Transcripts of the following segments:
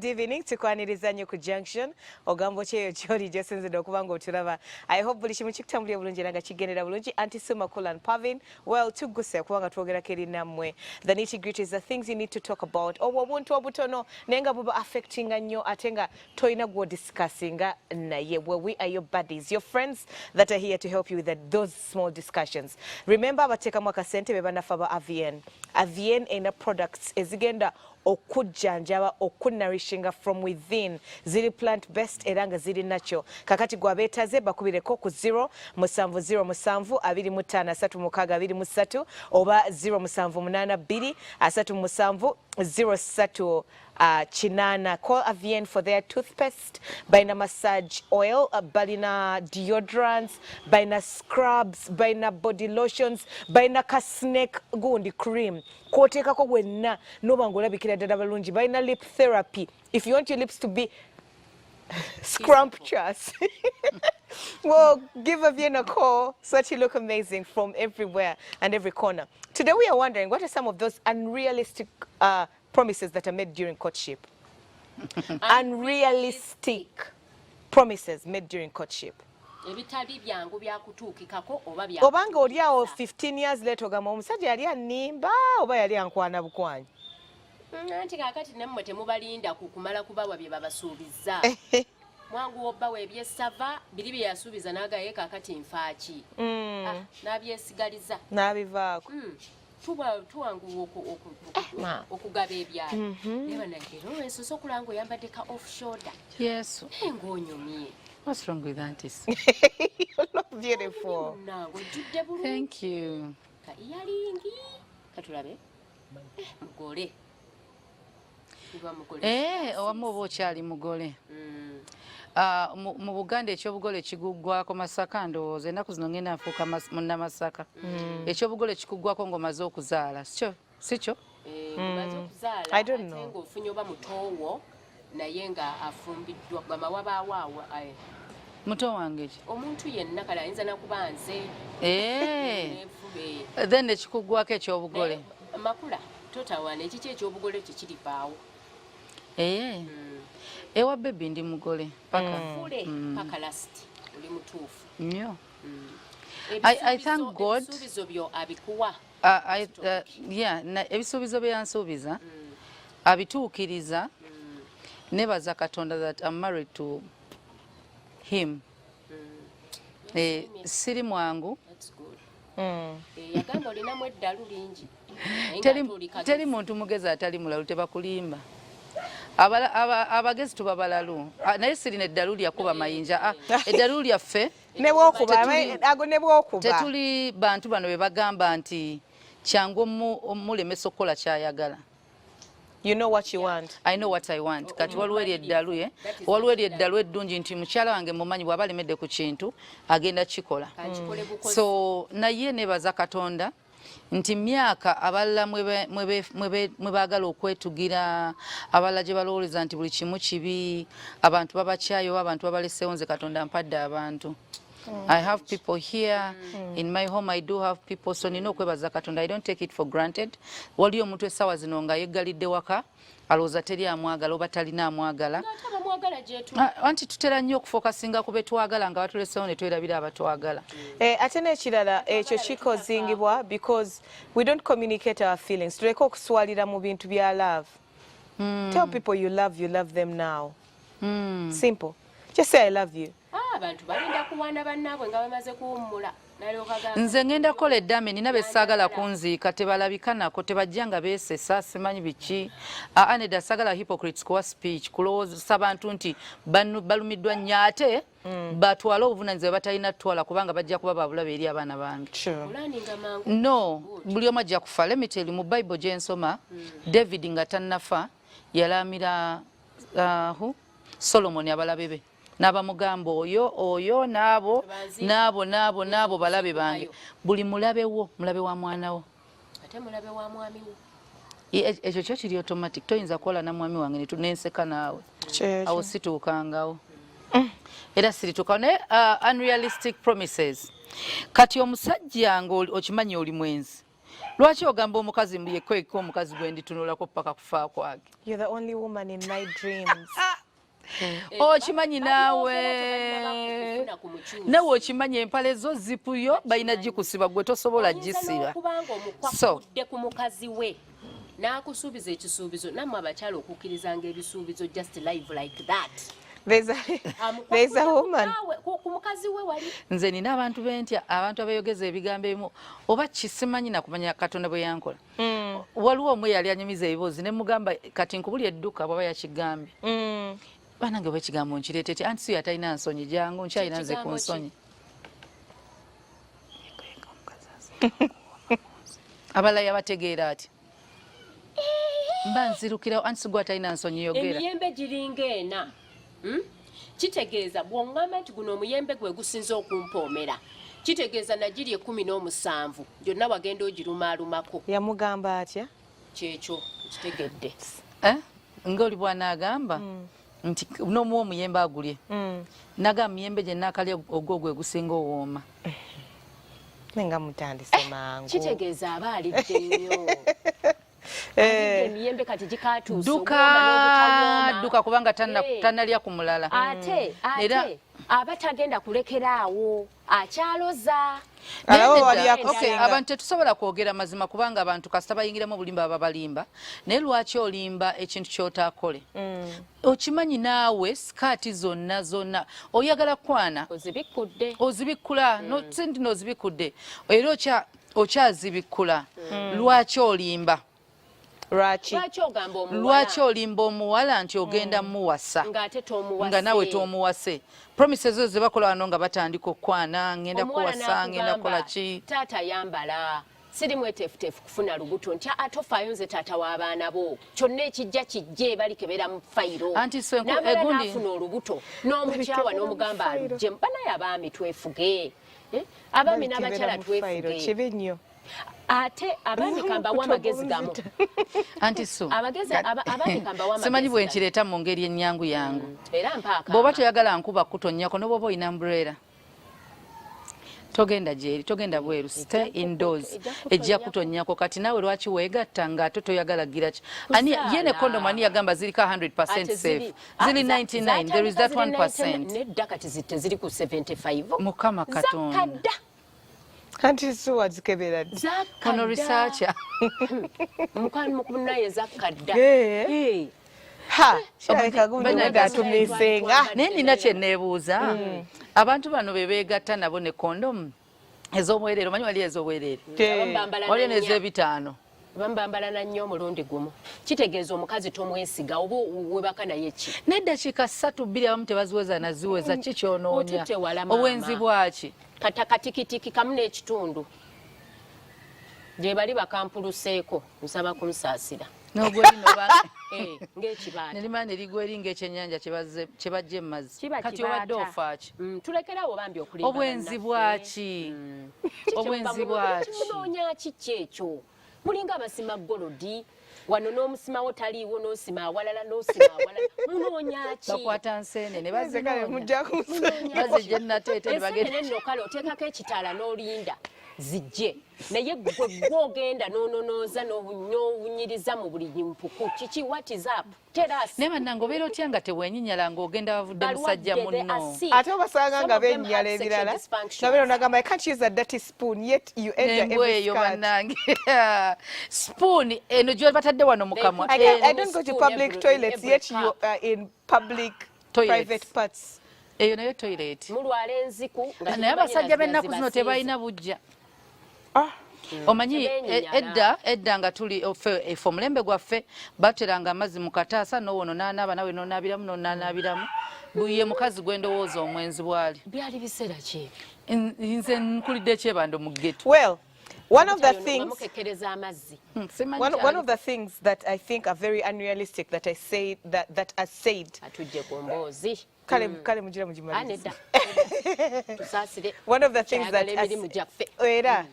Good evening tukwaniriza nnyo ku Junction ogambo kyeyo kyoli gyosinzidde okuba ng'otulaba. I hope buli kimu kikutambulira bulungi era nga kigendera bulungi. Anti Suma Kulan Pavin, well tugguse kubanga twogerako eri nammwe. The nitty-gritty is the things you need to talk about. Obwo obuntu obutono naye nga buba affectinga nnyo ate nga toyina gw'odiscussinga naye. Well, we are your buddies, your friends that are here to help you with those small discussions. Remember abateekamu akasente be banafa ba AVN. AVN ena products ezigenda okujjanjaba okunarishinga from within ziri plant based era nga ziri natural. Kakati gwabeetaze bakubireko ku 07025233623 oba 078233703 Chinana. Call AVN for their toothpaste, baina massage oil, balina deodorants, baina scrubs, baina body lotions, baina ka snake gundi cream. Kwoteekako gwenna noba ng'olabikira ddala balungi. Baina lip therapy. If you want your lips to be scrumptious, well, give AVN a call so that you look amazing from everywhere and every corner. Today we are wondering, what are some of those unrealistic promises that are made during courtship? Unrealistic promises made during courtship. Obanga oli awo 15 years later ogamba omusajja yali annimba oba yali ankwana bukwanyi. Anti kakati nammwe temubalinda kumala kubawa bye babasuubiza. Mwangu obbawa ebyesava biri bye yasuubiza n'agaye kakati nfaaki. N'abyesigaliza. N'abivaako. Tuwangu okugaba ebyalo. Neba nagero ensoso okulanga oyambadde ka off shoulder. Yes. Ng'onyumye. What's wrong with aunties? You look beautiful. Thank you. Earringi. Katulabe. Mugole. Owamu oba okyali mugole. Mu Buganda ekyobugole kiguggwako Masaka ndowooza ennaku zino ngenda nfuuka munnamasaka. Ekyobugole kikuggwako ng'omaze okuzaala. Sikyo? I don't know. Ng'ofunye oba mutoowo naye nga afumbiddwa bamawabaawo awo. Muto wange ki? Omuntu yenna kale ayinza nakuba nze. Then ekikuggwako ekyobugole. Makula totawana ekiki ekyobugole tekirivaawo. Ewa baby ndi mugole paka fule paka last uli mutuufu nnyo. I thank God. Ebisuubizo byo abikuwa. Ebisuubizo bye yansuubiza abituukiriza. Nebaza Katonda that I'm married to him. Siri mwangu. That's good. Yagamba olinamu eddalu lingi. Teri muntu mugezi atali mulalu tebakulimba. Abagezi tuba balalu. Naye sirina eddalu lyakuba mayinja. Eddalu lyaffe tetuli bantu bano be bagamba nti kyangu mulemesa okukola kyayagala. You know what you want. I know what I want. Kati waliwo eri eddalu eddungi nti mukyala wange mumanyi bw'aba alemedde ku kintu agenda kikola. So naye nebaza Katonda nti myaka abalala mwe baagala okwetugira abalala gye balowooleza nti buli kimu kibi abantu babakyayo abantu babaleseewo nze Katonda ampadde abantu. I have people here in my home. I do have people. So nina okwebaza Katonda. I don't take it for granted. Waliyo omuntu essaawa zino nga yeggalidde waka alowooza teri amwagala oba talina amwagala. Anti tutera nnyo okufokasinga ku be twagala nga batuleseewo ne twerabira abatwagala. Ate n'ekirala ekyo kikozingibwa because we don't communicate our feelings. Tuleke okuswalira mu bintu bya love. Tell people you love them now. Simple. Just say I love you. Abantu balinda kuwanda bannaabwe nga bamaze kuwummula. Nze ngenda kola eddame nina besaagala kunziika tebalabika nako tebajja nga beesesa simanyi biki. Aneda saagala hypocrites kuwa speech kulowooza abantu nti balumiddwa nnyo ate batwala obuvunaanyizibwa batalina tutwala kubanga bajja kuba babulabe eri abaana bange. No, buli omu ajja kufa. Let me tell you, mu Bible gye nsoma David nga tannafa yalaamira Solomon abalabe be. N'abamugamba oyo n'abo balabe bange. Buli mulabe wa mwana wo. Ate mulabe wa mwami wo. Ekyo kyo kiri automatic. Toyinza kukola na mwami wange tunenseka naawe. Awo situukangawo. Era sirituukawo naye unrealistic promises. Kati omusajja nga okimanyi oli mwenzi. lwaki ogamba omukazi yekweka omukazi gwe nditunulako paka kufa kwake? You're the only woman in my dreams. Okimanyi naawe okimanyi empale zo zipuyo balina gikusiba gwe tosobola gisiba. So ku mukazi we n'akusuubiza ekisuubizo nammwe abakyala okukkirizanga ebisuubizo just live like that. There's a woman. Nze nina abantu bentya abantu abayogeza ebigambo ebimu oba kisimanyi nakumanya Katonda bwe yankola. Waliwo omwe yali anyumiza ebiboozi ne mugamba kati nkubuli edduka bwaba yakigambye. Banange bwe kigambo nkireetete anti si yatalina nsonyi jangu nkyalina nze ku nsonyi. Abalala yabategeera ati mba nzirukirawo anti sigwa atalina nsonyi yogera. Emiyembe giringa ena. Kitegeeza bw'oŋŋamba nti guno omuyembe gwe gusinze okumpoomera kitegeeza nagiri 17 gyonna wagenda ogirumaalumako. Yamugamba atya? Kyekyo kitegedde. Ng'oli bw'anaagamba nti n'omuwa omuyembe agulye naga muyembe gye naakalya ogwo gwe gusinga owooma. Nenga mutandise mangu. Kitegeeza aba alidde nnyo. Emiyembe kati gikatuuse duka kubanga tanalya ku mulala. Ate aba tagenda kulekeraawo akyaloza. Abantu tetusobola kwogera mazima kubanga abantu kasita bayingiramu obulimba baba balimba naye lwaki olimba ekintu ky'otaakole. Okimanyi naawe sikaati zonna oyagala kwana ozibikkula sindi n'ozibikudde era okyazibikkula lwaki olimba. Lwaki olimba omuwala nti ogenda muwasa nga nawe tomuwase. Promises zo zebakola wano nga batandika okwana ngenda kuwasa ngenda kukola ki. Taata yambala siri mwetefutefu kufuna lubuto nti atofaayo nze taata w'abaana bo kyonna ekijja kijje balikebera mu fayiro egundi afuna olubuto n'omukyawa n'omugamba alujje banaye abaami twefuge abaami n'abakyala twefuge. Ate abaami kambawa amagezi gamu. Anti so abaami kambawa amagezi simanyi bwe nkireeta mu ngeri ennyangu yangu. Era mpaaka bw'oba toyagala nkuba kutonnyako n'obwoba oyina umbrella togenda gyeri togenda bweru stay indoors ejja kutonnyako. Kati naawe lwaki weegatta ng'ate toyagala gira ki ani ye ne kondomu ani yagamba ziriko 100% safe ziri 99 there is that 1%. Nedda kati ziri ku 75. Mukama Katonda Anti so wazikebera kono researcher mukani mukunaye zakadda kirabika gundi wenda atumisenga. naye nina kye neebuuza abantu bano be beegatta nabo ne kondomu ez'obwereere omanyi wali ez'obwereere waliyo n'ez'ebitaano bambambalana nnyo omulundi gumu kitegeeza omukazi tomwesiga oba webaka naye ki n'eddakiika 3-2 abamu tebaziweza naziweza ki kyonoonya obwenzi bwaki kata katikitiki kamu n'ekitundu gye bali bakampuluseeko nsaba kunsaasira ng'ekibaata nerima ne ligwa eri ng'ekyennyanja kye bajja emmazzi kati obadde ofa ki tulekerawo bambi okulimba obwenzi bwaki obwenzi bwaki munoonya ki kyekyo mulinga abasima golodi wano n'omusimawo taliiwo n'osima awalala n'osima awalala munoonya ki bakwata nseenene bazijja nateete nno kale oteekako ekitaala n'olinda zijje naye gwogenda n'ononooza n'owunyiriza mu buli mpuku kiki what is up terasi naye bannange obeera otya nga teweenyinyala ng'ogenda bavudde musajja munno ate obasanga nga benyinyala ebirala nabeera onagamba I can't use a dirty spoon yet you enter every eyo skirt. bannange spoon eno gye batadde wano mu kamwa I don't go to public toilets yet you are in public private parts. eyo nayo toilet mulwala enziku naye abasajja b'ennaku zino tebalina bujja. Omanyi edda nga tuli ffe omulembe gwaffe bateranga amazzi mu kataasa n'owono n'anaaba nawe n'onaabiramu ye mukazi gwe ndowooza omwenzi bwali. Byali biseera ki? Nze nkulidde ekyebando mu ghetto. Well, one of the things that I think are very unrealistic that I say that are said. Atujje ku mboozi. Kale mujira mujimaliza. Tusasire. One of the things that era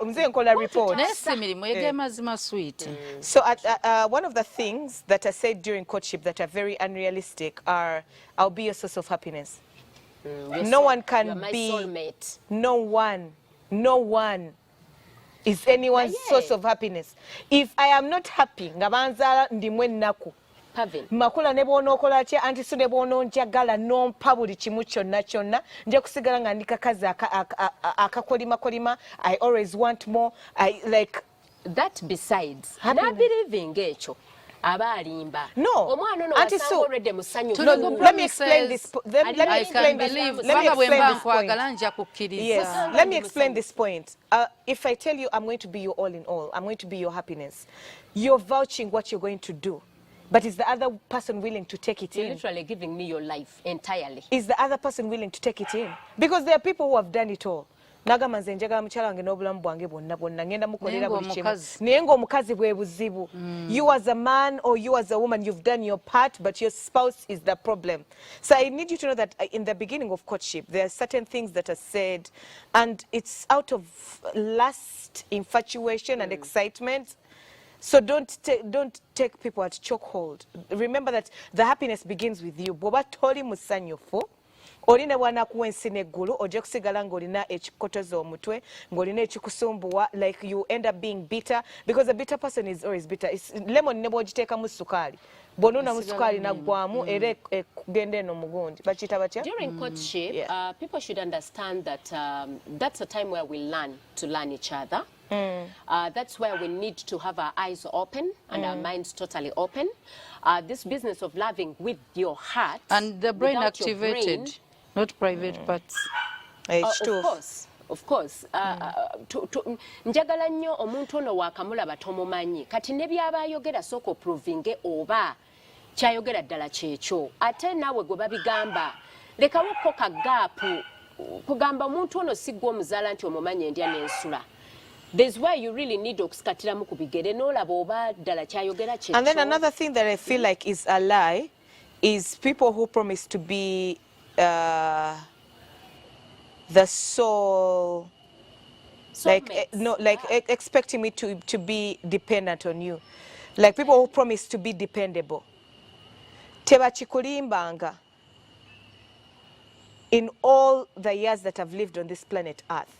nze nkola report. Nese mirimu yege mazima sweet. So one of the things that are said during courtship that are very unrealistic are I'll be a source of happiness. No one can be soulmate. No one is anyone's source of happiness. If I am not happy, nga banzaala ndimwe ennaku. Makula ne bw'onookola ki anti so ne bw'onoonjagala n'ompa buli kimu kyonna kyonna nja kusigala nga ndi kakazi akakolimakolima. I always want more. I like that. Besides n'abirivinga ekyo aba alimba. No, omwana ono wasanga already musanyu. Let me explain this. Let me explain this point. Yes, let me explain this point. If I tell you I'm going to be your all in all, I'm going to be your happiness, you're vouching what you're going to do. But is the other person willing to take it in? You're literally giving me your life entirely. Is the other person willing to take it in? Because there are people who have done it all. Nagamba nze njagala mukyala wange n'obulamu bwange bwonna bwonna ngenda mukolera buli kimu naye ng'omukazi bwe buzibu. You as a man or you as a woman, you've done your part, but your spouse is the problem. So I need you to know that in the beginning of courtship, there are certain things that are said, and it's out of lust, infatuation, and excitement. So don't take people at chokehold. Remember that the happiness begins with you. Boba toli musanyufu. Olina bwana kuwensi neggulu ojja kusigala ng'olina ekikotozo omutwe ng'olina ekikusumbuwa, like you end up being bitter, because a bitter person is always bitter. Lemon ne bw'ogiteekamu sukaali bw'onuunamu sukaali naggwamu era kugenda eno mugundi bakiyita batya. During courtship, people should understand that that's a time where we learn to learn each other. That's where we need to have our eyes open and our minds totally open. This business of loving with your heart and the brain activated, not private parts. Of course. Njagala nnyo omuntu ono waakamulaba tomumanyi kati ne byaba ayogera sooka oprovinge oba kyayogera ddala kyekyo ate naawe gwe babigamba lekawokko kagaapu kugamba omuntu ono si gwe omuzaala nti omumanyi endya n'ensula. There's where you really need okusikatiramu ku bigere n'olaba oba ddala kyayogera kyekyo. And then another thing that I feel like is a lie is people who promise to be the soul, expecting me to be dependent on you, like people who promise to be dependable. Tebakikulimbanga. In all the years that I've lived on this planet Earth,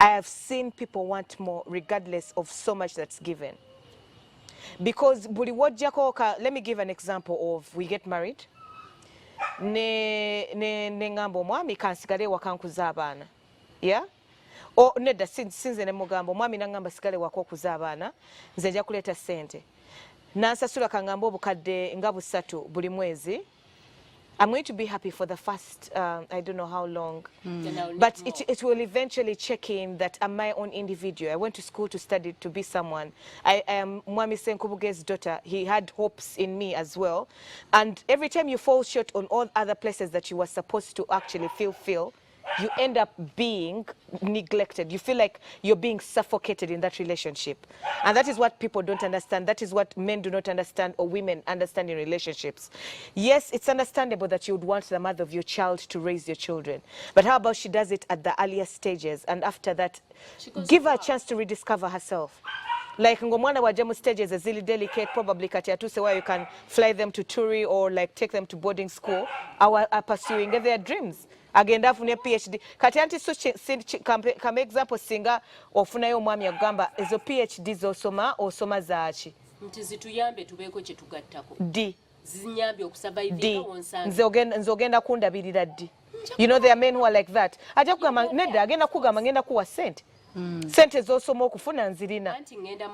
I have seen people want more regardless of so much that's given. Because buli wojjako, let me give an example of we get married. Ne ngambo mwami kansigale wakankuza abaana. Yeah? O nedda sinze ne mugambo mwami nangamba sigale wako kuza abaana nze nja kuleta sente. Nansasula kangambo obukadde nga busatu buli mwezi. I'm going to be happy for the first, I don't know how long, but it will eventually check in that I'm my own individual. I went to school to study to be someone. I am Mwami Senkubuge's daughter. He had hopes in me as well. And every time you fall short on all other places that you were supposed to actually fulfill, you end up being neglected. You feel like you're being suffocated in that relationship. And that is what people don't understand. That is what men do not understand or women understand in relationships. Yes, it's understandable that you would want the mother of your child to raise your children. But how about she does it at the earlier stages, and after that, give her a chance to rediscover herself. Like ngomwana wajja mu stages ezili delicate, probably kati atuse where you can fly them to Turi or like take them to boarding school, are pursuing their dreams. Agenda afune PhD. Kati anti so kame example singa ofunayo omwami agamba ezo PhD zosoma osoma zaaki. Nti zituyambe tubeeko kye tugattako. D. Zinyambe okusurvive wonsanga. Nze ogenda kundabirira D. You know there are men who are like that. Ajja kugamba nedda agenda kugamba ngenda kuwa sente. Sente zosoma okufuna nzirina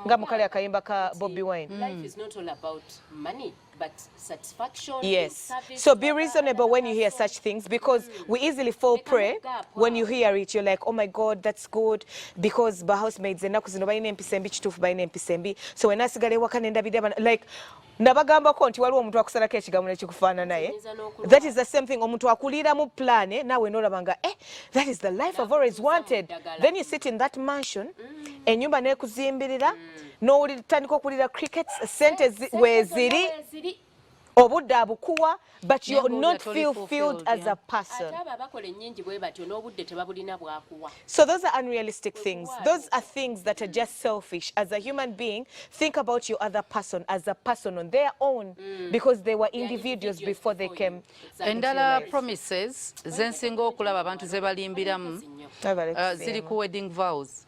nga mukale akayimba ka Bobby Wine. Life is not all about money, but satisfaction. Yes. So be reasonable when you hear such things, because we easily fall prey when you hear it. You're like, oh my God, that's good, because the housemaids enaku zino balina empisa embi kituufu balina empisa embi. So when asigale waka nenda bidaba like nabagambako nti waliwo omuntu akusalako ekigambo nekikufaana naye. That is the same thing. Omuntu akulira mu plane nawe nolabanga that is the life I've always wanted. Then you sit in that mansion enyumba nekuzimbirira n'owulira tandika okulira crickets sente weziri obudde abukuwa, but you not feel fulfilled as a person. So those are unrealistic things. Those are things that are just selfish. As a human being, think about your other person as a person on their own, because they were individuals before they came. Endala promises zensinga okulaba abantu ze balimbiramu ziri ku wedding vows.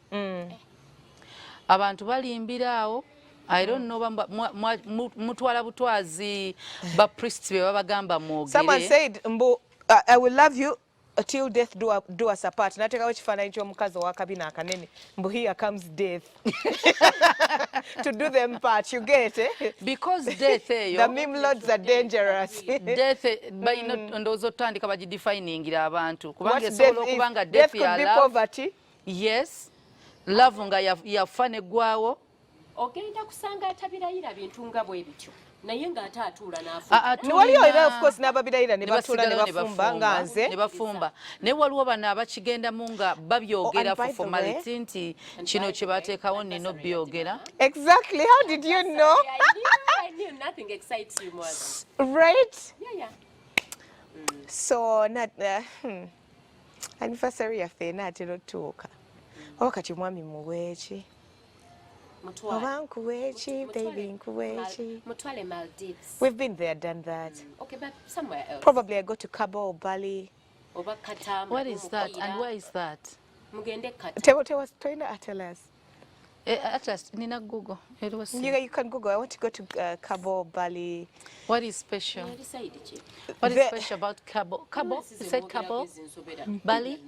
abantu balimbiraawo. I don't know mutwala butwazi ba priests be babagamba mwogere. Someone said mbu I will love you till death do us apart. Natekawo ekifaananyi ky'omukazi ow'akabina akanene mbu here comes death to do them part, you get it? Because death eyo the meme lords are dangerous. Death balina ndowooza otandika bagidefiningira abantu kubanga What esobola okuba nga death death ya could be love. poverty. Yes, love nga yafa neggwawo. Ogenda kusanga atabirayira bintu nga bwe bityo naye ng'ate atuula waliyo era of course n'ababirayira ne batuula ne bafumba nga nze ne bafumba naye waliwo bano abakigendamu nga babyogera for formality nti kino kye bateekawo nina obyogera. Exactly, how did you know? I knew nothing excites you more right? Yeah. So not anniversary yaffe naatera otuuka oba kati mwami muweeki oba nkuweeki baby nkuweeki. Mutwale Maldives. We've been there, done that. Okay, but somewhere else. Probably I go to Cabo or Bali. Oba Qatar. What is that and where is that? Mugende Qatar. Tell us. Atlas, Nina Google. You can Google. I want to go to Cabo, Bali. What is special? What is special about Cabo? Cabo? You said Cabo? Bali?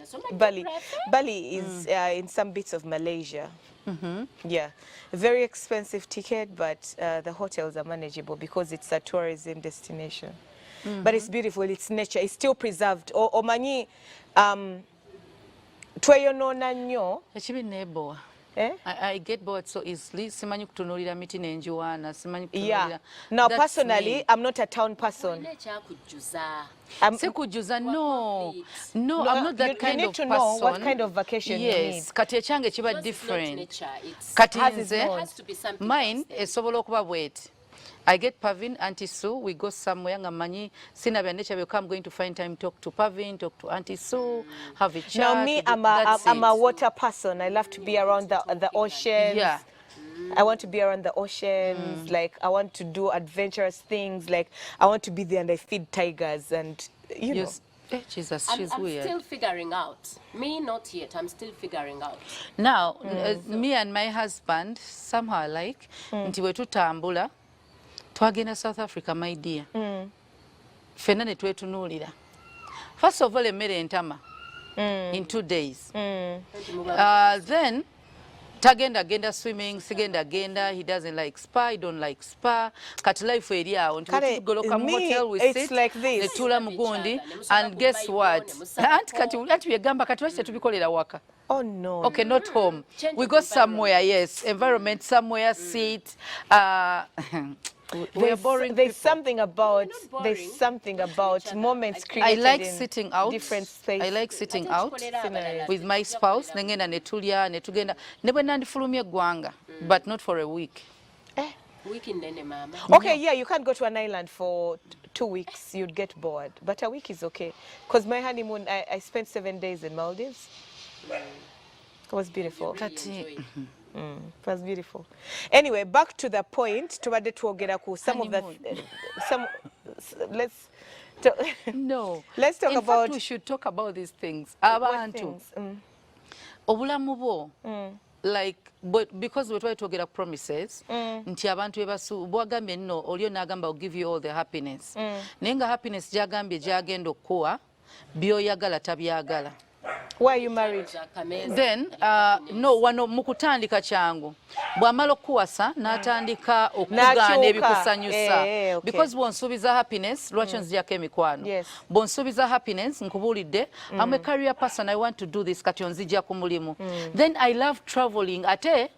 Bali is in some bits of Malaysia. Yeah, very expensive ticket, but the hotels are manageable because it's a tourism destination. But it's beautiful. It's nature. It's still preserved. Omanyi, tweyonona nnyo. Ekibi neboa. Eh? I get bored so easily. Simanyi kutunuulira miti n'enjuwaana. Yeah. Now, personally, I'm not a town person. Sikujuza, no, I'm not that kind of person. You need to know what kind of vacation you need. Yes, kati ekyange kiba different. Kati nze, mine esobola okuba bweti. I get Pavin, Auntie Sue, we go somewhere, ngamanyi, sina bya nature, I'm going to find time, talk to Pavin, talk to Auntie Sue, have a chat. Now me, I'm a water person. I love to be around the oceans. Yeah. I want to be around the oceans. Like, I want to do adventurous things. Like, I want to be there and I feed tigers and, you know. Jesus, she's weird. I'm still figuring out. Me, not yet. I'm still figuring out. Now, me and my husband, somehow alike, nti we tutambula, twagenda South Africa, my dear. Fena ne twetunuulira. First of all, emmere entama in 2 days. Then, tagenda swimming, sigenda, he doesn't like spa, I don't like spa. Kati life eri awo, nti tugoloka mu hotel, we sit, netula mugundi, and guess what? Anti byegamba kati lwaki tetubikolera waka. Oh no. Okay, not home. We go somewhere, yes. Environment, somewhere, sit. We are boring. There's something about moments created. I like sitting out. Different space. I like sitting out with my spouse. Nengenda netulya netugenda. Nebwe nandifulumye gwanga, but not for a week. Week in nene mama. Okay, yeah, you can't go to an island for 2 weeks. You'd get bored. But a week is okay. Because my honeymoon, I spent 7 days in Maldives. It was beautiful. It was beautiful. Anyway, back to the point. Tubadde twogera ku some of the let's talk in about. Fact, we should talk about these things. Abantu obulamu bwo like because we're trying to get promises nti abantu bwagambye nno olio n'agamba will give you all the happiness naye nga happiness gyagambye gyagenda okuwa byoyagala tabyagala. Why are you married? Then, no, wano mukutandika kyangu. Bwamala okuwasa n'atandika okugaana ebikusanyusa. Okay. Because bw'onsuubiza happiness, lwaki onzijjako emikwano. Bw'onsuubiza happiness, nkubuulidde, I'm a career person, I want to do this, kati onzijja ku mulimu. Then I love traveling. Ate,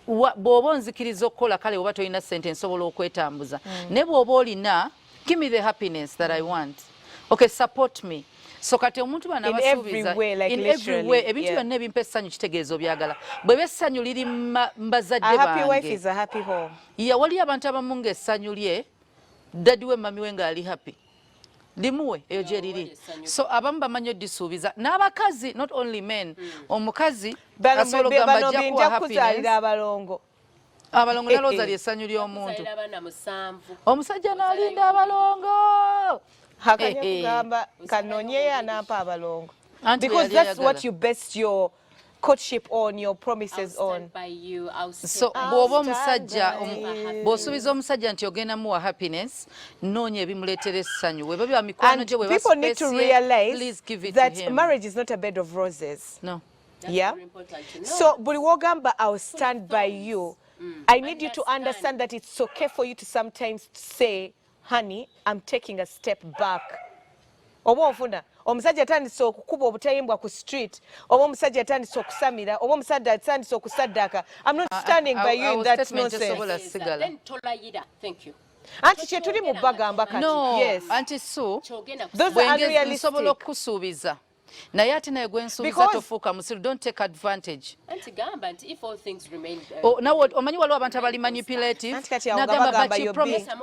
bw'oba onzikiriza okukola kale oba tolina ssente nsobola okwetambuza. Ne bw'oba olina, give me the happiness that I want. Okay, support me. So kati omuntu bana basuubiza in every way ebintu byonna ebimpa essanyu kitegeeza obyagala bwe bessanyu liri mbazadde bange. A happy wife is a happy home. Wali abantu abamu ng'essanyu lye daddi we mami we ng'ali happy limuwe eyo gye liri. So abamu bamanyi oddisuubiza n'abakazi, not only men. Omukazi asobola ogamba ajja kuwa happiness. Abalongo nalooza ly'essanyu ly'omuntu. Omusajja n'alinda abalongo. Because that's what you base your courtship on, your I'll promises stand on. by you, I'll so stand by bw'oba you. omusajja you. bw'osuubiza omusajja nti ogenda muwa happiness noonya ebimuleetera essanyu weba biba mikwano And gye bwe people need to baspesie, realize please give it to that him. marriage is not a bed of roses. No. That's Yeah. very important to know. So, buli wogamba, I'll stand by you. I need you to understand that it's okay for you to sometimes say, honey, I'm taking a step back. Oba ofuna omusajja atandise okukuba obutayimbwa ku street, oba omusajja atandise okusamira, oba omusajja atandise okusaddaka. I'm not standing by you in that nonsense. Then tolayira. Thank you. Anti kye tuli mu bagamba kati. No, Yes. anti Sue, Kyogenda Those kusaba. are bwenge unrealistic. nsobola okukusuubiza naye ate naye gwe nsuubiza Because- tofuuka musiru, don't take advantage. Anti gamba nti if all things remain Nawe omanyi waliwo abantu abali manipulative Anti kati awo nga nagamba bagamba but you you're promise. being-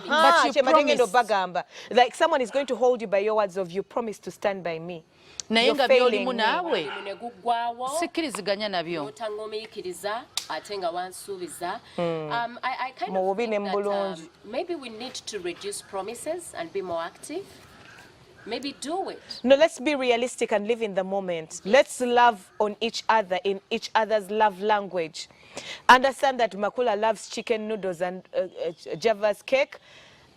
But you kye matengendo promised. bagamba. Like someone is going to hold you by your words of you promise to stand by me. naye You're nga failing byolimu me. naawe ne guggwawo sikkiriziganya nabyo. n'otaŋŋomiikiriza ate nga wansuubiza. I kind Mu of bubi think ne that mbulungi. maybe we need to reduce promises and be more active. Maybe do it. No, let's be realistic and live in the moment. Let's love on each other in each other's love language. Understand that Makula loves chicken noodles and Java's cake.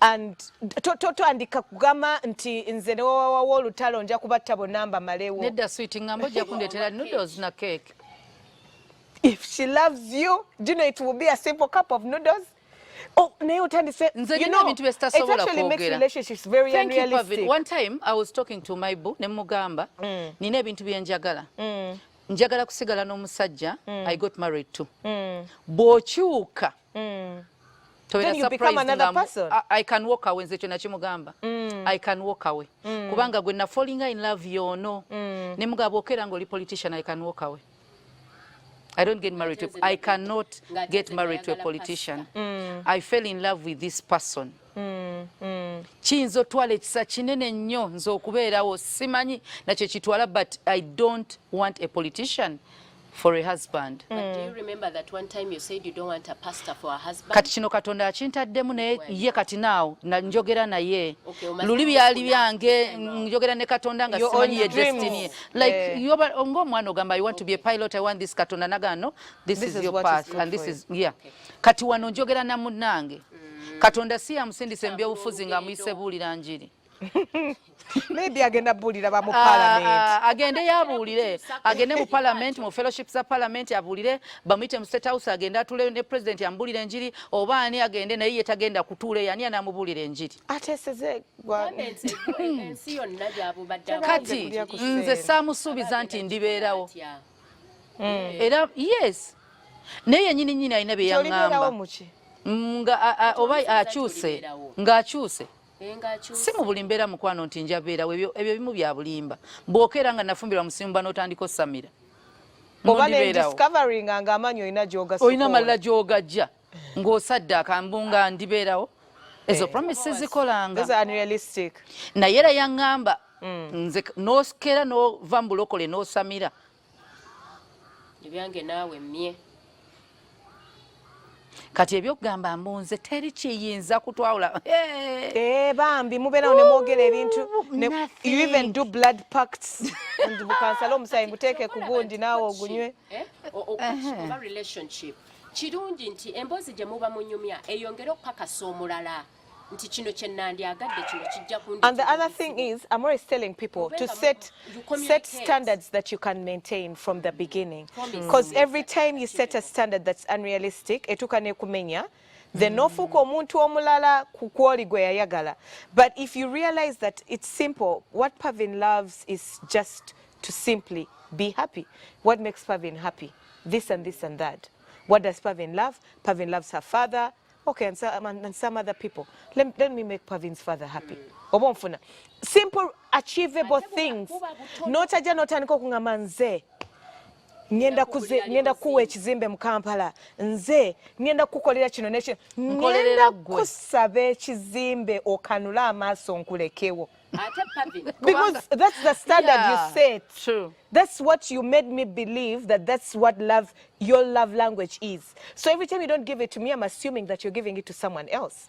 And andika kugama nti nze ne wawawo olutalo nja kubatta bonna mbamalewo. Nedda sweet ngamba ojja kundeetera noodles na cake. If she loves you, do you know it will be a simple cup of noodles? Oh, naye otandise, Nze you nina know, ebintu bye it sitasobola actually makes kwogera. relationships very Thank you, unrealistic. Pavin. One time I was talking to my boo ne mugamba nina ebintu bye njagala. Njagala kusigala n'omusajja I got married to. Bw'okyuka Then you become another person. I can walk away, nze ekyo nakimugamba. I can walk away. Kubanga gwe na falling in love yono. Ne mugamba okera ng'oli politician, I can walk away. I don't get married to I cannot get married to a politician. I fell in love with this person. Kiyinza otwala ekisa kinene nnyo nze okubeerawo simanyi nakyo kitwala, but I don't want a politician for a husband. But do you remember that one time you said you don't want a pastor for a husband? Kati kino Katonda akintaddemu naye ye kati naawo njogera naye Okay, omaze luli byali byange njogera ne Katonda nga Your simanyi ye own dreams. destiny like ng'omwana ogamba I want to be a pilot, I want this. Katonda naga no, this is your what is path good and for this you. is yeah. Kati wano njogera na munnange Katonda si yamusindisa ebyobufuzi ng'amuyise buulira njiri. Maybe agenda bulira ba mu parliament. Agende yabuulire, agende mu parliament, mu fellowship za parliament abuulire, bamuyite mu state house agende atule ne president ambuulire enjiri, oba ani agende naye ye tagenda kutuule, yani anamubuulira enjiri. Ateseze ensi yonna gy'abubadde Kati nze saamusuubiza nti ndibeerawo. Era yes, naye yennyini nnyini alina bye yaŋŋamba. Nga oba akyuse, ng'akyuse. Si mu buli mbeera mukwano nti nja beerawo, ebyo bimu bya bulimba. Bw'okeera nga nafumbirwa musimba n'otandika osamira. Oba ne discovering nga amanyi olina gy'ogasukoola. Olina amalala gy'ogajja ng'osadde akambunga ndibeerawo. Ezo promises zikolanga. Those are unrealistic. Naye era yaŋŋamba nze n'okeera n'ova mu bulokole n'osamira. ebyange naawe mmye. Kati ebyokugamba mbunze teri kiyinza kutwawula. Bambi mubeerawo ne mwogera ebintu. You even do blood pacts. And bukansala omusayi nguteeke ku gundi naawe ogunywe. Oba relationship kirungi nti emboozi gye muba munyumya eyongere okukakasa omulala nti kino kye nandyagadde kino kijja kundi. And the other thing is, I'm always telling people to set standards that you can maintain from the beginning. Because every time you set a standard that's unrealistic, etuka ne kumenya, then nofuuka omuntu omulala ku kwoli gwe yayagala. But if you realize that it's simple, what Pavin loves is just to simply be happy. What makes Pavin happy? This and this and that. What does Pavin love? Pavin loves her father. Okay, and some other people. Let me make Pavin's father happy. Obonfuna. Simple, achievable things. Notaja notandika okungamba nze ngenda kuwa ekizimbe mu Kampala. Nze ngenda kukolera kino nekino. Ngenda kusaba ekizimbe okanula amaaso nkulekewo. Because that's the standard you set. True. That's what you made me believe, that's what your love language is. So every time you don't give it to me, I'm assuming that you're giving it to someone else.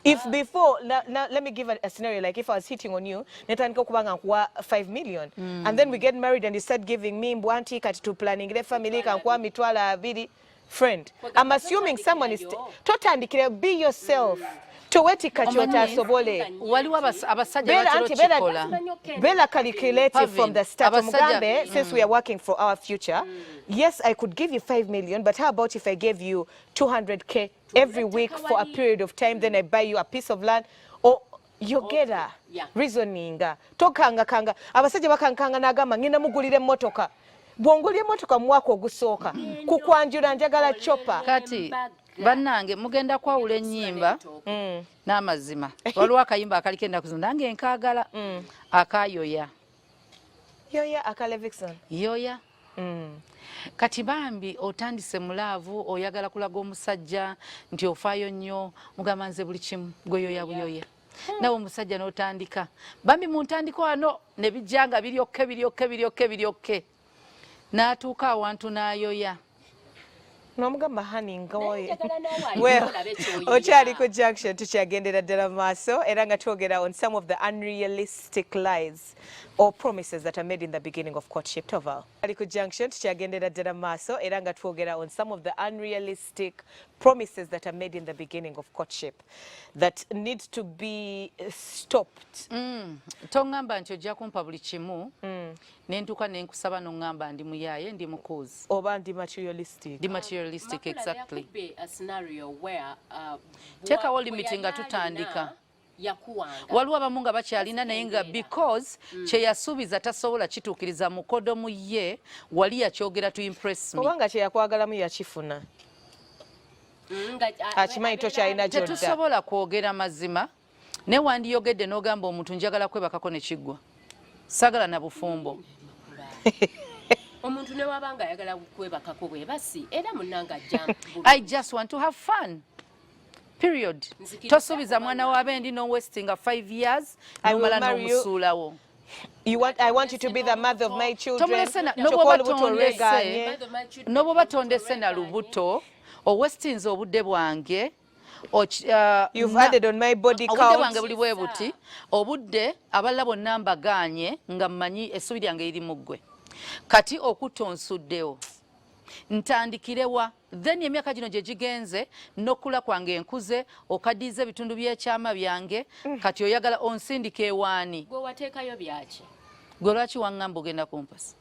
If before, now let me give a scenario, like if I was hitting on you, netandika okubanga nkuwa 5 million, and then we get married and you start giving me mbwanti kati tu planning the family kankuwa mitwala abiri, friend. I'm assuming someone is totandikire, be yourself. Towetika kyota asobole. Waliwo abasajja bakikola. Bella calculated from the start. Mugambe, since we are working for our future, yes, I could give you 5 million, but how about if I gave you 200K every week for a period of time, then I buy you a piece of land? Or yogera, reasoning. Tokanga kanga. Abasajja bakankanga nagamba ngina mugulire motoka. Bwongulire motoka mwaka ogusooka. Kukwanjula njagala chopa. Kati bannange mugenda kwawula ennyimba n'amazima. Waliwo akayimba akaliko ennaku zino nange nkaagala akayoya. Yoya akale Vixen. Yoya. Kati bambi otandise mulaavu oyagala kulaga omusajja nti ofaayo nnyo mugamba nze buli kimu gwe yoya buyoya. Nawe omusajja n'otandika. Bambi mu ntandiko wano ne bijjanga biryokke. N'atuuka awantu n'ayoya. Nomugamba hani ngoye. Well, okyali ku Junction tukyagendera ddala maaso era nga twogera on some of the unrealistic lies or promises that are made in the beginning of courtship. Toval. Okyali ku Junction tukyagendera ddala maaso era nga twogera on some of the unrealistic promises that are made in the beginning of courtship that need to be stopped. Tongamba nti ojja kumpa buli kimu nentuka nenkusaba nongamba ndi muyaye ndi mukuzi. Oba ndi materialistic. Ndi materialistic, exactly. There could be a scenario where tekawo limiti nga tutandika. Waliwo abamu nga bakyalina naye nga because kye yasuubiza tasobola kituukiriza mukodomu ye wali yakyogera to impress me. Oba nga kye yakwagalamu yakifuna. Akimanyi tokyalina gy'odda. Tetusobola kwogera mazima ne wandiyogedde n'ogamba omuntu njagala kwebakako ne kiggwa. Sagala na bufumbo. Omuntu ne wabanga ayagala kwebakako bwe basi era munnanga ajja. I just want to have fun. Period. Tosuubiza mwana wa bendi no wasting 5 years nomala n'omusuulawo. I want you to be the mother of my children. N'oboba tondese na lubuto owestinze obudde bwange. You've added on my body count. Obudde bwange buli bwe buti. Obudde abalala bonna mbagaanye nga mmanyi essubi lyange liri mu ggwe. Kati okutonsuddewo. Ntandikirewa then emyaka gino gye gigenze n'okula kwange enkuze okaddiza ebitundu by'ekyama byange kati oyagala onsindika ewaani. Gwe wateekayo byaki? Gwe lwaki waŋŋamba ogenda kumpasa?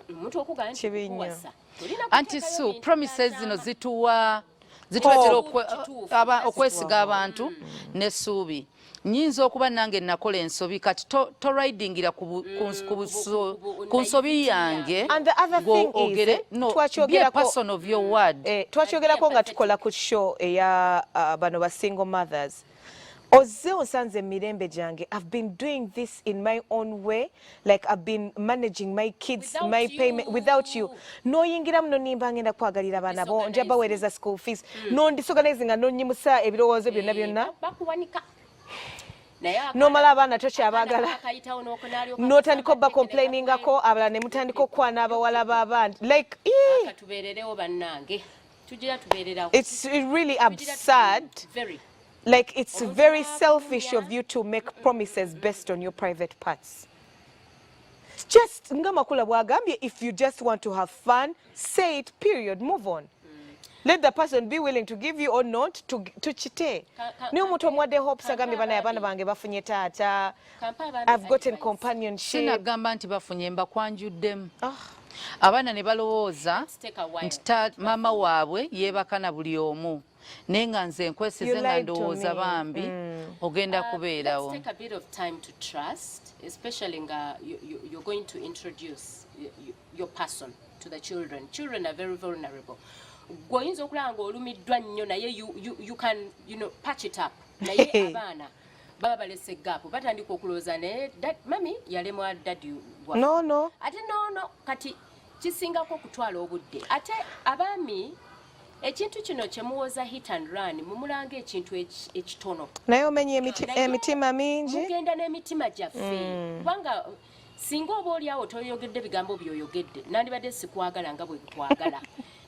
Omuntu okugaa nti kuwasa. Anti Sue, promises zino zituletera okwesiga abantu n'essuubi. Nyinza okuba nange nakola ensobi kati to ridingira ku nsobi yange. And the other thing is, be a person of your word. Twakyogerako nga tukola ku show eya bano ba single mothers. Oze osanze mirembe jange. I've been doing this in my own way. Like I've been managing my kids, without my payment without you. No yingira muno nimba ngenda kwagalira bana bo njaba wereza school fees. No disorganizing no nyimusa ebirowoozo byonna byonna. No malabana tokyabagala. Notandika obba complainingako abalala ne mutandika okwana abawala b'abandi. Like it's really absurd. Like it's very selfish of you to make promises based on your private parts. Just ngamakula bwagambye, if you just want to have fun, say it, period, move on. Let the person be willing to give you or not to chite. Niyo muto mwade hopes agambye bana yabana bange bafunye tata. I've gotten companionship. Sinagamba nti bafunye mba kwanjuddemu. Abaana ne balowooza nti mama waabwe yeebakana buli omu. Nenga nze nkwesize nga ndowooza bambi ogenda kubeerawo. Let's take a bit of time to trust, especially nga you're going to introduce your person to the children. Children are very vulnerable. Goyinza okulanga olumiddwa nnyo naye you can patch it up. Naye abaana baba balese gap batandika okulooza ne mami yalemwa daddy wa. No. Ate no kati kisingako kutwala obudde. Ate abaami ekintu kino kyemuwoza hit and run mumulanga ekintu ekitono. Naye omenye emitima mingi. Mugenda n'emitima gyaffe. Kubanga singa oba oli awo toyogedde bigambo byoyogedde nandibadde sikwagala nga bwe nkwagala.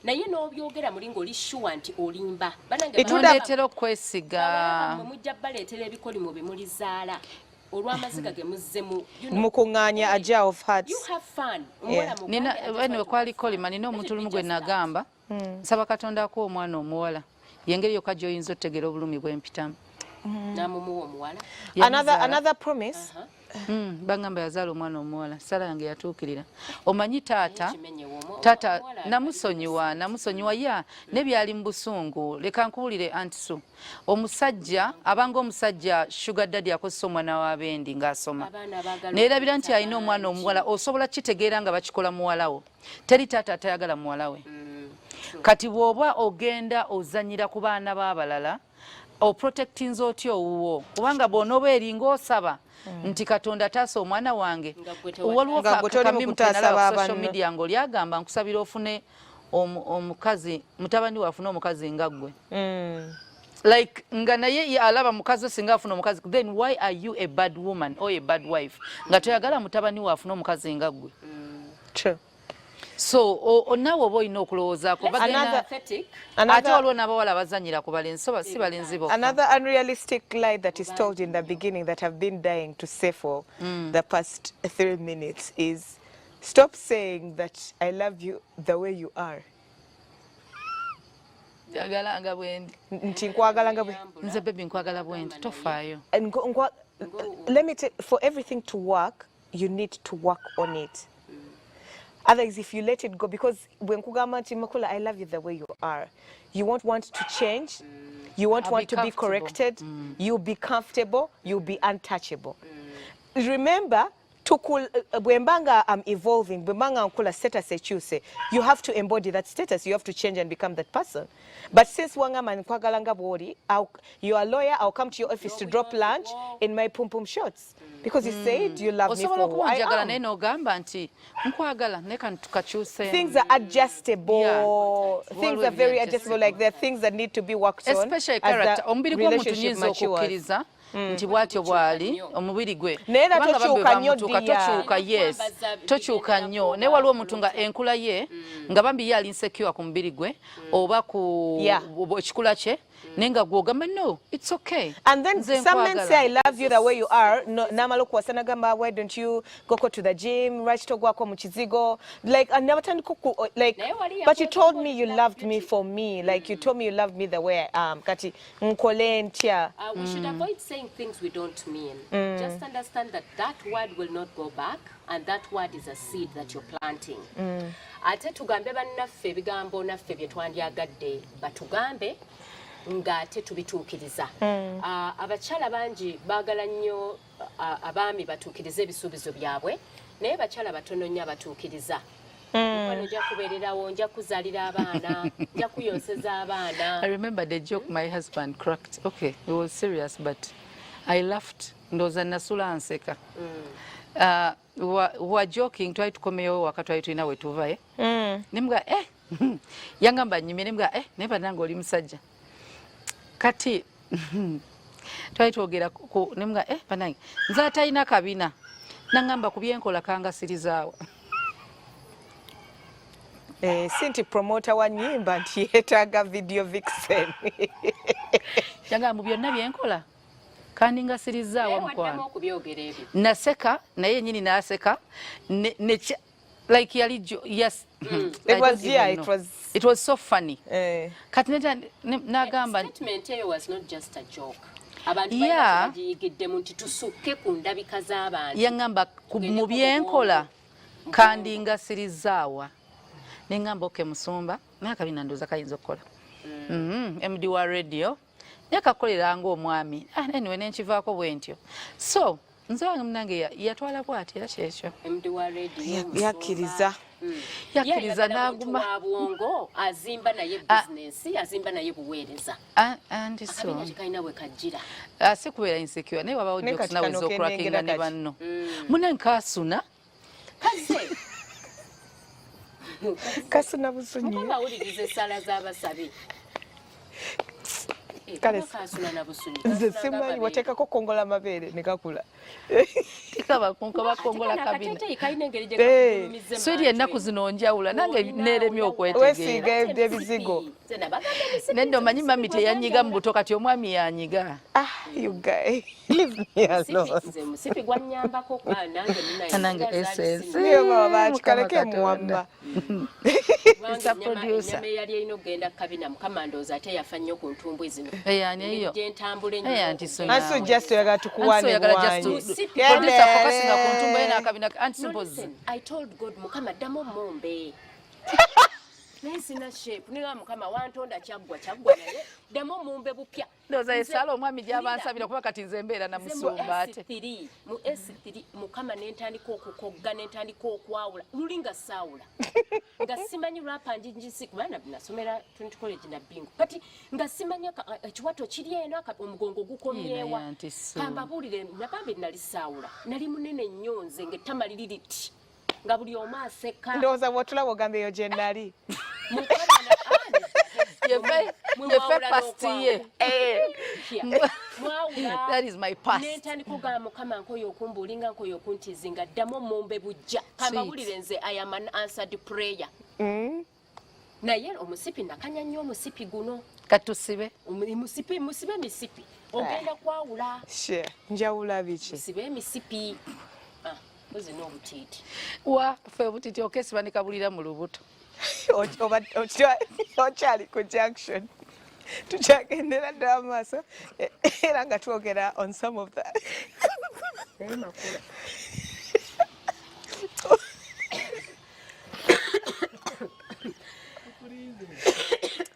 naye n'obyogera muli ng'oli sure nti olimba ndeetera okwesiga mujja baleetera ebikolimo bimulizaala olw'amaziga ge muzzemu mukuŋŋaanya a jar of hearts. You have fun. Anyway, kwali kolima nina omuntu lumu gwe nagamba nsaba Katonda akuwa omwana omuwala yengeri yokka gy'oyinza otegeera obulumi bw'empitamu. N'amumuwa omuwala. Another promise. Bangamba yazaala omwana omuwala Sara yange yatuukirira. Omanyi taata namusonyiwa ya ne byali mu busungu leka nkuwulire Antisu omusajja abanga omusajja sugar daddy akozesa omwana w'abendi ng'asoma neerabira nti alina omwana omuwala osobola kitegeera nga bakikola muwala wo teri taata atayagala muwala we kati bw'oba ogenda ozanyira ku baana b'abalala oprotectinze otya owuwo kubanga bw'onooba eringa osaba nti Katonda taasa omwana wange waliwo kakamimu kenalaba ku social media ng'oli agamba nkusabira ofune omukazi mutabani wafune omukazi nga ggwe like nga naye alaba mukazi singa afuna omukazi then why are you a bad woman or a bad wife nga toyagala mutabani wafune omukazi nga ggwe so naawe oba olina okulowoozaako ate waliwo n'abawala abazanyira ku balenzi si balenzi bokka. Another unrealistic lie that is told in the beginning that I've been dying to say for the past 3 minutes is stop saying that I love you the way you are. Njagalanga bwendi. Nti nkwagalanga bwe. Nze baby nkwagala bwendi tofaayo. Let me tell you, for everything to work, you need to work on it. Otherwise, if you let it go, because when kugama nti Makula, I love you the way you are, you won't want to change, you won't want to be corrected, you'll be comfortable, you'll be untouchable. Remember, bwembanga I'm evolving, bwembanga nkula status ekyuse, you have to embody that status, you have to change and become that person. But since wangama nkwagalanga bwoli, you're a lawyer, I'll come to your office to drop lunch in my pum pum shorts. Because you said you love me for who I am. Things are adjustable. Yeah. Things are very adjustable. Like there are things that need to be worked on. Especially character. Relationship matures. Nti bwatyo bwali omubiri gwe tokyuka yes tokyuka nnyo naye waliwo omuntu nga enkula ye nga bambi ye ali insecure ku mubiri gwe oba ku ekikula kye nenga gwogamba no it's okay. And then some men say I love you the way you are namala okuwasana gamba why don't you go to the gym right togwako mu kizigo like I never turned kuku like but you told me you loved me for me like you told me you loved me the way I am kati nkole ntya. We should avoid saying things we don't mean. Just understand that that word will not go back and that word is a seed that you're planting. Ate tugambe bannaffe ebigambo naffe bye twandyagadde batugambe nga tetubituukiriza. Abakyala bangi baagala nnyo abaami batuukirize ebisuubizo byabwe naye bakyala batono nnyo abatuukiriza. Wano nja kubeererawo nja kuzaalira abaana nja kuyonseza abaana. I remember the joke my husband cracked. Okay, it was serious but I laughed. Ndowooza nasula nseka. Wa joking twali tukomeyo waka twali tulina we tuva nemuga yangamba nyimye nemuga naye banange oli musajja kati twali twogera nemuga banange nze atalina kabina nangamba ku byenkola kangasirizaawa. Sinti promoter wa nyimba nti yeetaaga video vixen. Yangamba mu byonna byenkola kandi ngasirizaawa mukwano. Naseka naye nyini naseka like yali yes it was so funny. Kati nagamba statement was not just a joke. Yeah. Yangamba mu byenkola kandi ngasirizaawa. Nengamba oke musumba nakabina ndoza kayinza okukola. MD wa radio yakakolera nga omwami anyway nenkivaako bwentyo so nze wange munange yatwala bwati era kyekyo MD wa radio yakkiriza n'aguma abwongo azimba naye business azimba naye buweereza and so akaina bwe kajjira si kubeera insecure naye wabawo jokes nawe z'okulakinga ne banno munange kasuna kaze kasuna busunyi mukama awuliriza essala z'abasabi Kale kasula na busuli nze simanyi wateekako kongola mabeere ne gakula tikaba konkoba kongola kabina akatete kayina engeri gye kakulumize swiri ennaku zino njawula nange neeremye okwetegeera weesiiga ebizigo nedde omanyi mami teyanyiga mu buto kati omwami yanyiga you guy leave me alone musipi gwannyambako nange essence niyo baba bakikaleke muwamba ennyama eyali erina okugenda kabina mukama ndowooza ate yafa nnyo ku ntumbwe zino eyani eyo gyentambula anti just oyagala tukuwane bwanyi fokasinga ku ntumbo yena akabina anti simpozi I told God mukama ddamu mumbe naye sina shape niga mukama wantonda kyaggwa naye ddamu mumbe bupya ndowooza esaala omwami gy'abansabira kuba kati nze mbeera na musumba ate mu S3 mukama nentandika okukogga nentandika okwawula luli nga saawula nga simanyi lwapanjinjisi kubana nasomera Trinity College na Bingu kati nga simanyi ekiwato kiri eno omugongo gukomyewa kambabuulire nabambe nali saawula nali munene nnyo nze ng'ettama liri liti nga buli omu aseka ndowooza bw'otulaba ogamba eyo gye nali yefe past ye that is my past nentandika ogamba mukama nkoyo okumbuulinga nkoyo okuntizi nga ddamu mumbe bujja kambabulire nze I am an answered prayer naye omusipi nakanya nnyo omusipi guno katusibe musibe misipi ogenda kwawula njawula biki musibe emisipi ozi n'obutiiti wa fe obutiiti okesibanikabulira mu lubuto okyali ku junction tukyagendera ddala mu maaso era nga twogera on some of that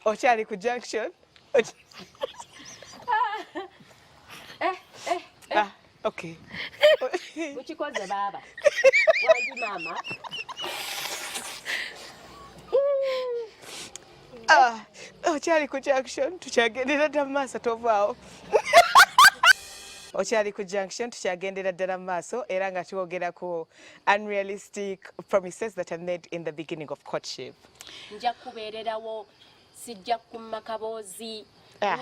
okyali ku junction okay mukikoze baaba wangi maama okyali ku junction tukyagendera ddala mu maaso tovaawo okyali ku junction tukyagendera ddala mu maaso era nga twogera ku unrealistic promises that are made in the beginning of courtship nja kubeererawo sijja kumma kaboozi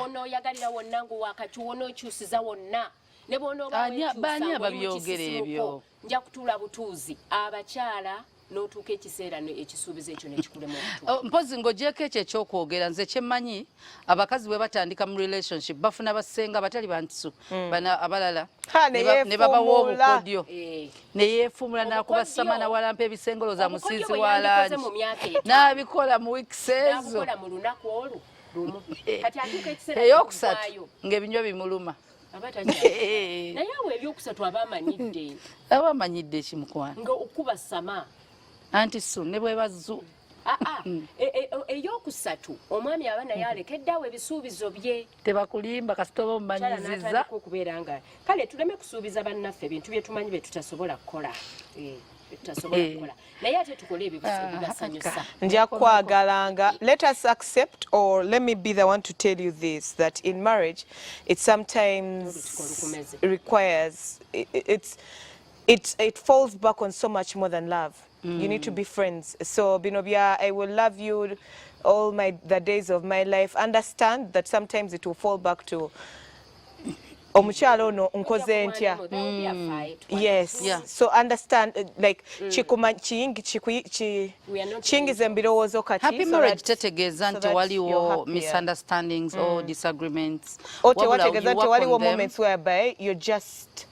wonooyagalira wonna ngu wakati wonookyusiza wonna ne baani ababyogera ebyo nja kutuula butuuzi abakyala n'otuuka ekiseera ekisuubizo ekyo nekikulemu mpozi ng'ogyeko ekyo ekyokwogera nze kyemmanyi abakazi bwe batandika mu relationship bafuna basenga abatali bantisu bana abalala ne babawa obukodyo ne yeefumula n'akubasama nawalampa ebisengoloza musiizi wa langi n'abikola mu wiikisi ezo ey'okusatu ng'ebinywa bimuluma naye awo ebyokusatu abamanyidde ekimukwana nga okuba sama anti so ne bwe bazzu eyokusatu omwami aba naye alekedde awo ebisuubizo bye tebakulimba kasitoba omumanyizizza okubeera nga kale tuleme kusuubiza bannaffe ebintu bye tumanyi bye tutasobola kukola naye ate tukole ebibasanyusa nja kwagalanga let us accept or let me be the one to tell you this that in marriage it sometimes requires it falls back on so much more than love. You need to be friends. So binobya I will love you all the days of my life. Understand that sometimes it will fall back to omukyalo ono nkoze ntya yes so understand like kiyingiza embirowoozo kati happy marriage tetegeeza nti waliwo misunderstandings or disagreements tewategeeza nti waliwo moments whereby you're just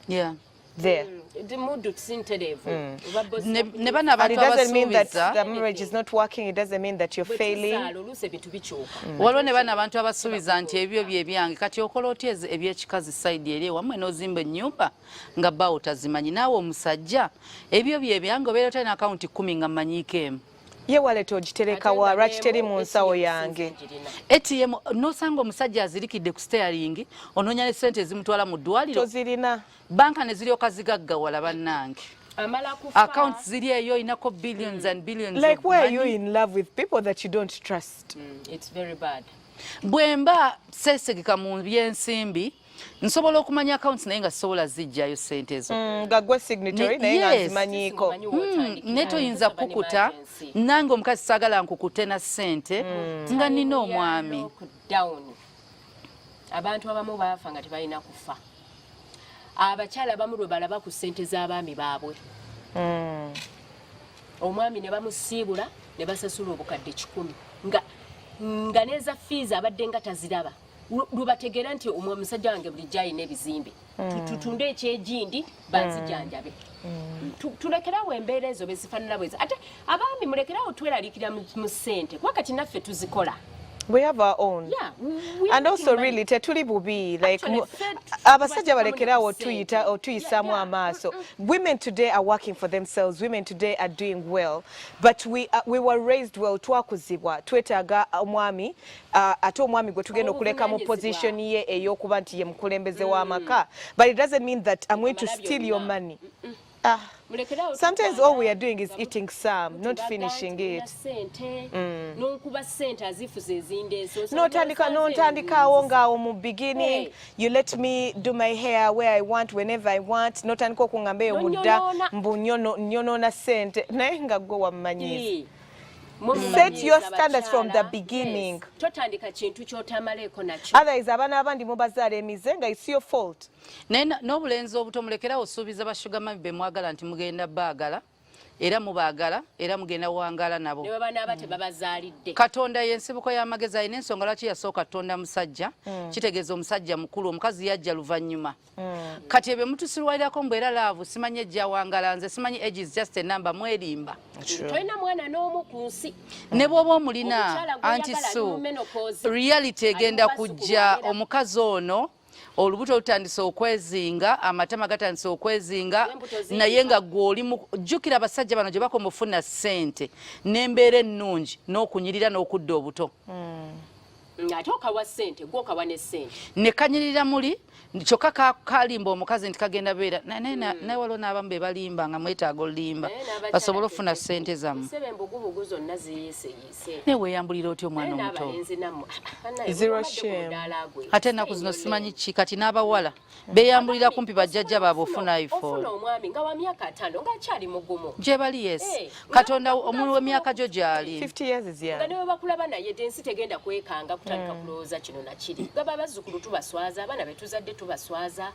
there the mood sinterevu ne bana abantu abasuubiza it doesn't mean that the marriage is not working, it doesn't mean that you're failing waliwo ne bana abantu abasuubiza nti ebyo byebyange kati okola otya ebyekikazi side eri wamwe n'ozimba ennyumba nga bba otazimanyi naawe omusajja ebyo byebyange obeera otalina akawunti 10 nga mmanyiiko emu ye wallet ogitereka wa lwaki teri mu nsawo yange ATM nosanga omusajja azirikidde ku steering onoonya ne ssente ezimutwala mu ddwaliro tozirina banka ne ziryoka zigaggawala bannange accounts ziri eyo inako billions and billions like why are you in love with people that you don't trust? It's very bad. Bwemba sesegeka mu byensimbi nsobola okumanya accounts naye nga sobola zijjayo ssente ezo nga gwe signatory naye nga nzimanyiiko ne toyinza kukuta nange omukazi saagala nkukute na ssente nga nina omwami abantu abamu baafa nga tebalina kufa. Abakyala abamu lwe balaba ku ssente z'abaami baabwe. Omwami ne bamusiibula ne basasula obukadde 10 nga neza fees abadde nga taziraba. Lubategeera nti omusajja wange bulijjo alina ebizimbe. Tutunde ekyegindi banzijanjabe. Tulekerawo embeera ezo bezifaanana bwezi. Ate abaami mulekerawo tweralikira mu ssente kuba kati naffe tuzikola. We have our own. Yeah, and also really tetuli bubi like abasajja balekerawo tuyisamu amaaso. Women today are working for themselves. Women today are doing well, but we were raised well. Twakuzibwa twetaaga omwami ate omwami gwe tugenda okuleka mu position ye ey'okuba nti ye mukulembeze w'amaka, but it doesn't mean that I'm going to steal your money. Sometimes all we are doing is eating some, not finishing it. Notandikawo ngaawo mu beginning, you let me do my hair where I want, whenever I want. Notandika okungamba eyo mudda mbu nyonoona ssente naye nga gwe wammanyiiza. Set your standards from the beginning. Otherwise, abaana abandi mubazaala emize nga it's your fault. N'obulenzi obuto mulekerawo osuubiza bashuga mami be mwagala nti mugenda baagala era mubaagala era mugenda wangala nabo. Ne baana abate babazaalidde. Katonda y'ensibuko y'amagezi alina ensonga lwaki yasooka Katonda musajja kitegeeza omusajja mukulu omukazi yajja luvannyuma. Kati ebyo mutusirwalirako mbeera laavu simanyi ejja wangala nze simanyi age is just a number mwerimba. Toyina mwana n'omu ku nsi. Ne bw'oba omulina anti so reality egenda kujja omukazi ono olubuto lutandise okwezinga amatama gatandise okwezinga naye nga gw'oli jjukira abasajja bano gye bakoma ofuna ssente n'embeera ennungi n'okunyirira n'okudda obuto. Ate okawa ssente gwe okawa ne ssente ne kanyirira muli kyokka kalimba omukazi nti kagenda beera naye waliwo n'abamu be balimba nga mwetaaga olimba basobole okufuna ssente zammwe. Ne weeyambulira otya omwana omuto? Zero shame. Ate ennaku zino simanyi ki kati n'abawala beeyambulira kumpi bajjajja baabwe ofuna iPhone. Gye bali yesi. Katonda omuntu w'emyaka gyo gy'ali. 50 years is young. Nga ne bwe bakulaba naye ensi tegenda kwekanga kutandika kulowooza kino na kiri. Gaba bazzukulu tubaswaza abaana be tuzadde tubaswaza.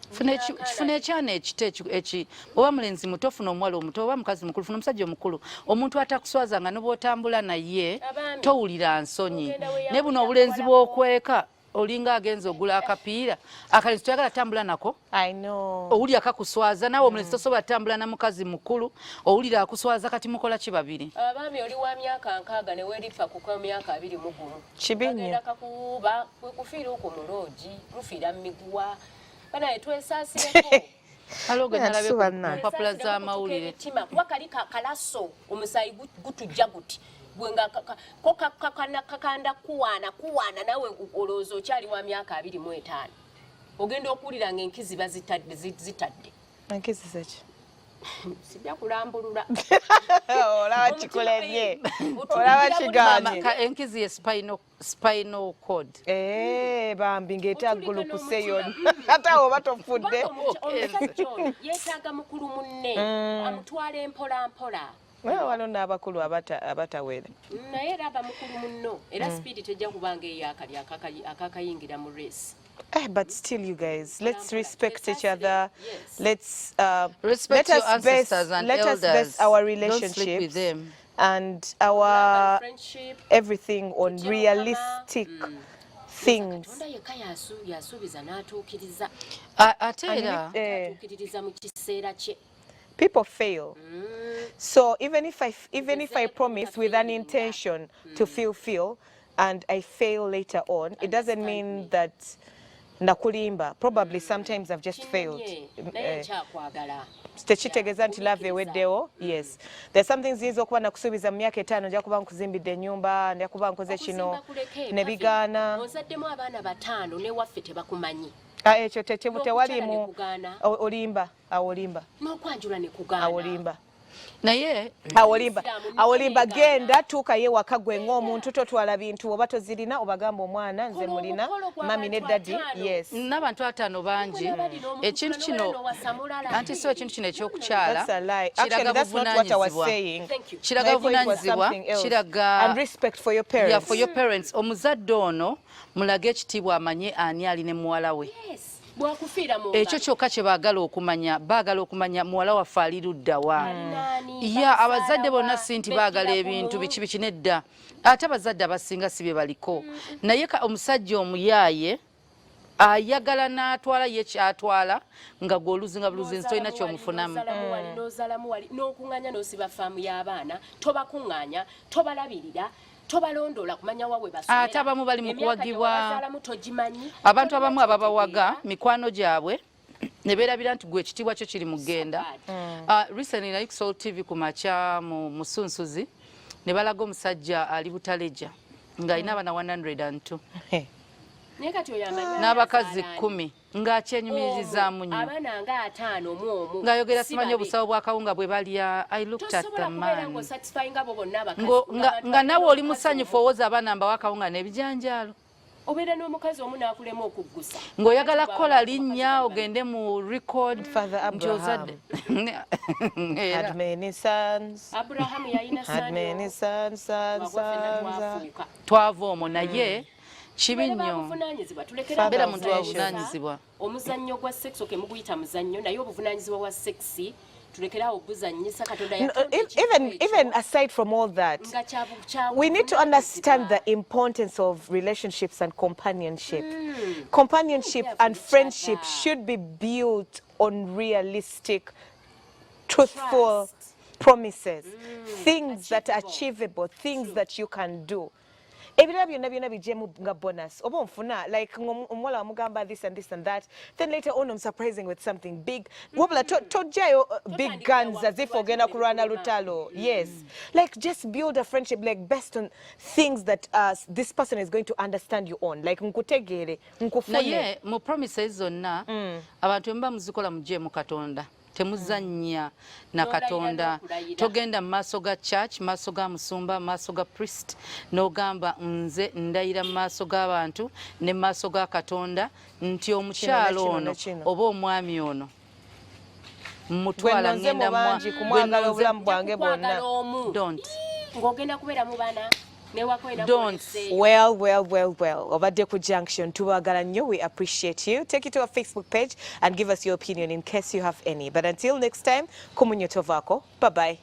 Kifuna ekyana ekite oba mulenzi muto ofuna omuwala omuto oba mukazi mukulu funa omusajja omukulu omuntu atakuswaza nga n'obwotambula naye towulira nsonyi. Ne buno obulenzi bw'okweka olinga agenza ogula akapiira akalenzi toyagala tambula nako. I know. Owulira akakuswaza naawe omulenzi tosobola tambula na mukazi mukulu owulira akuswaza kati mukola ki babiri. Abaami oli wa myaka 6 ne weerifa kuko myaka 21 kibi nnyo agenda kakuba kufiira okwo muloogi mufiira miguwa bana etwesaasireko. Aloga nalabe mpapula z'amawulire kuba kali kalaso omusaayi gutujja guti bwenga kakanda kuwaana nawe olowooza okyali wa myaka 25 ogenda okuwulira ng'enkizi bazitadde. Enkizi zeki sijja kulambulula. Olaba kikulemye olaba kiganye. Enkizi ye spinal cord. Bambi ng'etaggulu kuseyo ate oba tofudde. Yeetaaga mukulu munne amutwala empola mpola. Waliwo n'abakulu abatawera. Naye era aba mukulu munno era speed tejja kubanga eyo akakayingira mu race. But still, you guys, let's respect each other. Let's let respect your us ancestors and let elders. us base our Don't sleep with relationships them. and our Friendship. everything on realistic things. Katonda yekka yasuubiza n'atuukiriza. Ate era Atuukiririza mu kiseera kye. People fail. So even if I promise with an intention to fulfill and I fail later on, it doesn't mean that nakulimba. Probably sometimes I've just failed. Tekitegeeza nti love eweddewo. Yes, there's some things ziyinza okuba nakusuubiza mu myaka 5 nja kuba nkuzimbidde ennyumba nja kuba nkoze kino ne bigaana. Ozaddemu abaana 5 ne waffe tebakumanyi. Ekyo tewalimu olimba awolimba n'okwanjula ne kugaana. awolimba naye awolimba genda tuuka ye waka gwe ng'omuntu totwala bintu oba tozirina obagamba omwana nze mulina mami ne daddy. Yes, n'abantu 5 bangi ekintu kino anti so ekintu kino ekyokukyala kiraga buvunaanyizibwa kiraga for your parents. Omuzadde ono mulage ekitiibwa amanye ani ali ne muwala we. Ekyo kyokka kye baagala okumanya muwala waffe ali ludda wa. Abazadde bonna si nti baagala ebintu biki nedda, ate abazadde abasinga si bye baliko. Naye omusajja omuyaaye ayagala n'atwala ye kyatwala nga gw'oluzinga buluzinzi tolina kyomufunamu. N'okuŋŋaanya n'osiba faamu y'abaana tobakuŋŋaanya tobalabirira tobalondola kumanya wawe basomera. Ate abamu bali mu kuwagibwa, abantu abamu ababawaga mikwano gyabwe ne beerabira nti gwe ekitiibwa kyo kiri mu ggenda. Recently naye ku Soul TV ku makya mu Musunsuzi ne balaga omusajja ali Butaleja ng'alina abaana 102 n'abakazi 10 ng'akyenyumirizaamu nnyo ng'ayogera simanyi obusawo bwa kawunga bwe balya. I looked at the man nga nawe oli musanyufu owooza abaana mbawa akawunga n'ebijanjaalo obeera n'omukazi omu n'akulema okuggusa ng'oyagala kukola linnya ogende mu record Father Abraham had many sons. Abraham yalina twava omwo naye kibi nnyo beera muntu wabuvunaanyizibwa. Omuzannyo gwa sex oke muguyita muzannyo naye obuvunaanyizibwa bwa sexi tulekerawo obuzannyisa Katonda even aside from all that, we need to understand the importance of relationships and companionship. Companionship and friendship should be built on realistic, truthful promises, things that are achievable, things that you can do. Ebirala byonna bijemu nga bonus oba onfuna like omuwala wamugamba this and this and that, then later on I'm surprising with something big. Wabula tojjayo big guns as if ogenda kulwana lutalo. Yes, like just build a friendship like based on things that this person is going to understand you on, like nkutegeere nkufune. Naye mu promises zonna abantu mba muzikola mujje mu Katonda temuzannya na Katonda. Togenda mu maaso ga church, maaso ga musumba, maaso ga priest n'ogamba nze ndayira mu maaso g'abantu ne maaso ga Katonda nti omukyalo ono oba omwami ono mutwala ngenda kumwagala obulamu bwange bwonna. Don't. ng'ogenda kubeera mu baana Don't. Well. Obadde ku Junction. Tubagala nnyo. We appreciate you. Take it to our Facebook page and give us your opinion in case you have any. But until next time, kumunyo tovako. Bye-bye.